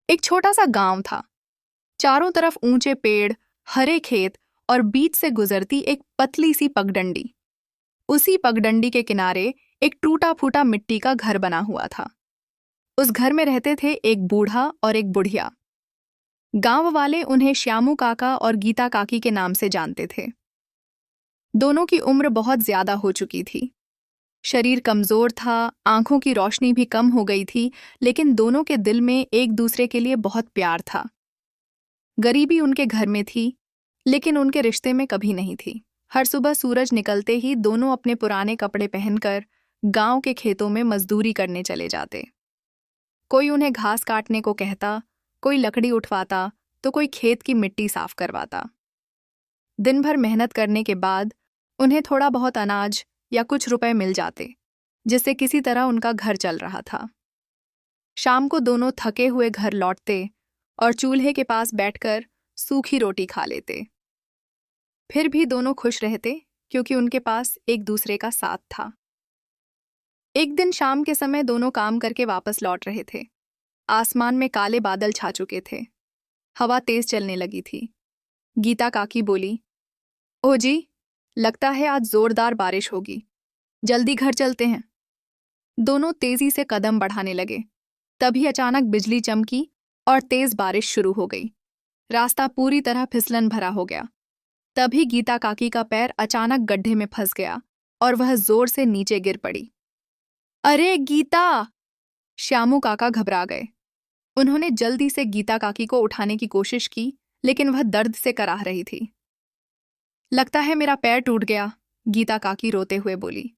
एक छोटा सा गांव था। चारों तरफ ऊंचे पेड़, हरे खेत और बीच से गुजरती एक पतली सी पगडंडी। उसी पगडंडी के किनारे एक टूटा फूटा मिट्टी का घर बना हुआ था। उस घर में रहते थे एक बूढ़ा और एक बुढ़िया। गांव वाले उन्हें श्यामू काका और गीता काकी के नाम से जानते थे। दोनों की उम्र बहुत ज्यादा हो चुकी थी। शरीर कमजोर था, आंखों की रोशनी भी कम हो गई थी, लेकिन दोनों के दिल में एक दूसरे के लिए बहुत प्यार था। गरीबी उनके घर में थी, लेकिन उनके रिश्ते में कभी नहीं थी। हर सुबह सूरज निकलते ही दोनों अपने पुराने कपड़े पहनकर गांव के खेतों में मजदूरी करने चले जाते। कोई उन्हें घास काटने को कहता, कोई लकड़ी उठवाता, तो कोई खेत की मिट्टी साफ करवाता। दिन भर मेहनत करने के बाद उन्हें थोड़ा बहुत अनाज या कुछ रुपए मिल जाते, जिससे किसी तरह उनका घर चल रहा था। शाम को दोनों थके हुए घर लौटते और चूल्हे के पास बैठकर सूखी रोटी खा लेते। फिर भी दोनों खुश रहते, क्योंकि उनके पास एक दूसरे का साथ था। एक दिन शाम के समय दोनों काम करके वापस लौट रहे थे। आसमान में काले बादल छा चुके थे। हवा तेज चलने लगी थी। गीता काकी बोली, ओ जी, लगता है आज जोरदार बारिश होगी। जल्दी घर चलते हैं। दोनों तेजी से कदम बढ़ाने लगे। तभी अचानक बिजली चमकी और तेज बारिश शुरू हो गई। रास्ता पूरी तरह फिसलन भरा हो गया। तभी गीता काकी का पैर अचानक गड्ढे में फंस गया और वह जोर से नीचे गिर पड़ी। अरे गीता! श्यामू काका घबरा गए। उन्होंने जल्दी से गीता काकी को उठाने की कोशिश की, लेकिन वह दर्द से कराह रही थी। लगता है मेरा पैर टूट गया, गीता काकी रोते हुए बोली।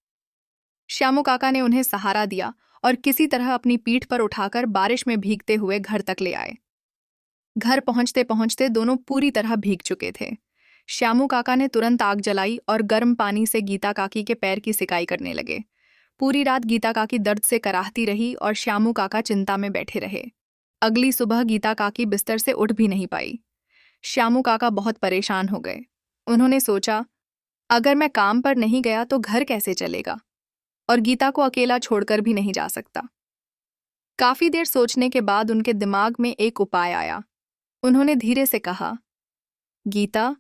श्यामू काका ने उन्हें सहारा दिया और किसी तरह अपनी पीठ पर उठाकर बारिश में भीगते हुए घर तक ले आए। घर पहुंचते पहुंचते दोनों पूरी तरह भीग चुके थे। श्यामू काका ने तुरंत आग जलाई और गर्म पानी से गीता काकी के पैर की सिकाई करने लगे। पूरी रात गीता काकी दर्द से कराहती रही और श्यामू काका चिंता में बैठे रहे। अगली सुबह गीता काकी बिस्तर से उठ भी नहीं पाई। श्यामू काका बहुत परेशान हो गए। उन्होंने सोचा, अगर मैं काम पर नहीं गया तो घर कैसे चलेगा, और गीता को अकेला छोड़कर भी नहीं जा सकता। काफी देर सोचने के बाद उनके दिमाग में एक उपाय आया। उन्होंने धीरे से कहा, गीता,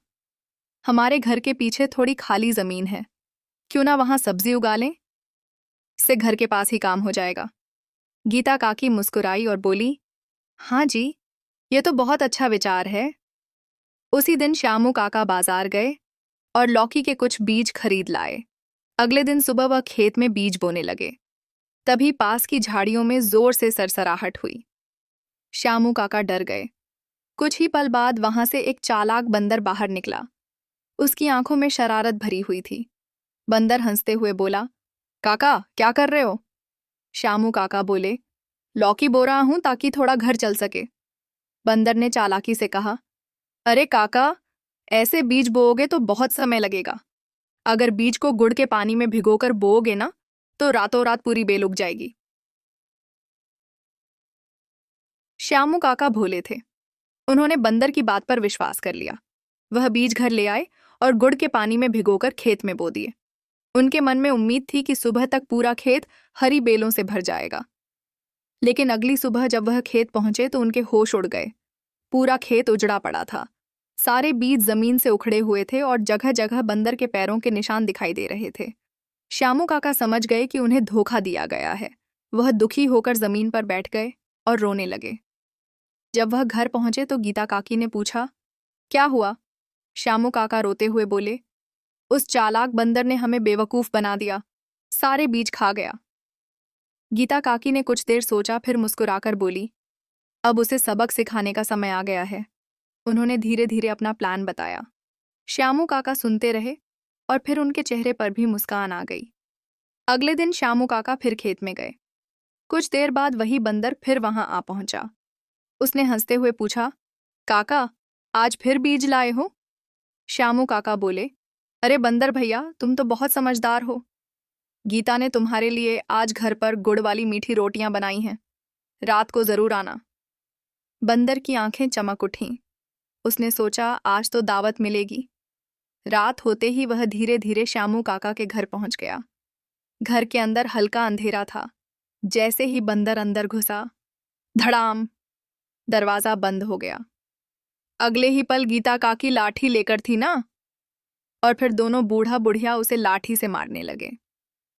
हमारे घर के पीछे थोड़ी खाली जमीन है, क्यों ना वहां सब्जी उगा लें? इससे घर के पास ही काम हो जाएगा। गीता काकी मुस्कुराई और बोली, हाँ जी, ये तो बहुत अच्छा विचार है। उसी दिन श्यामू काका बाजार गए और लौकी के कुछ बीज खरीद लाए। अगले दिन सुबह वह खेत में बीज बोने लगे। तभी पास की झाड़ियों में जोर से सरसराहट हुई। श्यामू काका डर गए। कुछ ही पल बाद वहां से एक चालाक बंदर बाहर निकला। उसकी आंखों में शरारत भरी हुई थी। बंदर हंसते हुए बोला, काका, क्या कर रहे हो? श्यामू काका बोले, लौकी बो रहा हूं ताकि थोड़ा घर चल सके। बंदर ने चालाकी से कहा, अरे काका, ऐसे बीज बोओगे तो बहुत समय लगेगा। अगर बीज को गुड़ के पानी में भिगोकर बोओगे ना, तो रातों रात पूरी बेल उग जाएगी। श्यामू काका भोले थे। उन्होंने बंदर की बात पर विश्वास कर लिया। वह बीज घर ले आए और गुड़ के पानी में भिगोकर खेत में बो दिए। उनके मन में उम्मीद थी कि सुबह तक पूरा खेत हरी बेलों से भर जाएगा। लेकिन अगली सुबह जब वह खेत पहुंचे तो उनके होश उड़ गए। पूरा खेत उजड़ा पड़ा था। सारे बीज जमीन से उखड़े हुए थे और जगह जगह बंदर के पैरों के निशान दिखाई दे रहे थे। श्यामू काका समझ गए कि उन्हें धोखा दिया गया है। वह दुखी होकर जमीन पर बैठ गए और रोने लगे। जब वह घर पहुंचे तो गीता काकी ने पूछा, क्या हुआ? श्यामू काका रोते हुए बोले, उस चालाक बंदर ने हमें बेवकूफ बना दिया, सारे बीज खा गया। गीता काकी ने कुछ देर सोचा, फिर मुस्कुराकर बोली, अब उसे सबक सिखाने का समय आ गया है। उन्होंने धीरे धीरे अपना प्लान बताया। श्यामू काका सुनते रहे और फिर उनके चेहरे पर भी मुस्कान आ गई। अगले दिन श्यामू काका फिर खेत में गए। कुछ देर बाद वही बंदर फिर वहां आ पहुंचा। उसने हंसते हुए पूछा, काका, आज फिर बीज लाए हो? श्यामू काका बोले, अरे बंदर भैया, तुम तो बहुत समझदार हो। गीता ने तुम्हारे लिए आज घर पर गुड़ वाली मीठी रोटियां बनाई हैं। रात को जरूर आना। बंदर की आंखें चमक उठीं। उसने सोचा, आज तो दावत मिलेगी। रात होते ही वह धीरे धीरे श्यामू काका के घर पहुंच गया। घर के अंदर हल्का अंधेरा था। जैसे ही बंदर अंदर घुसा, धड़ाम, दरवाजा बंद हो गया। अगले ही पल गीता काकी लाठी लेकर थी ना, और फिर दोनों बूढ़ा बुढ़िया उसे लाठी से मारने लगे।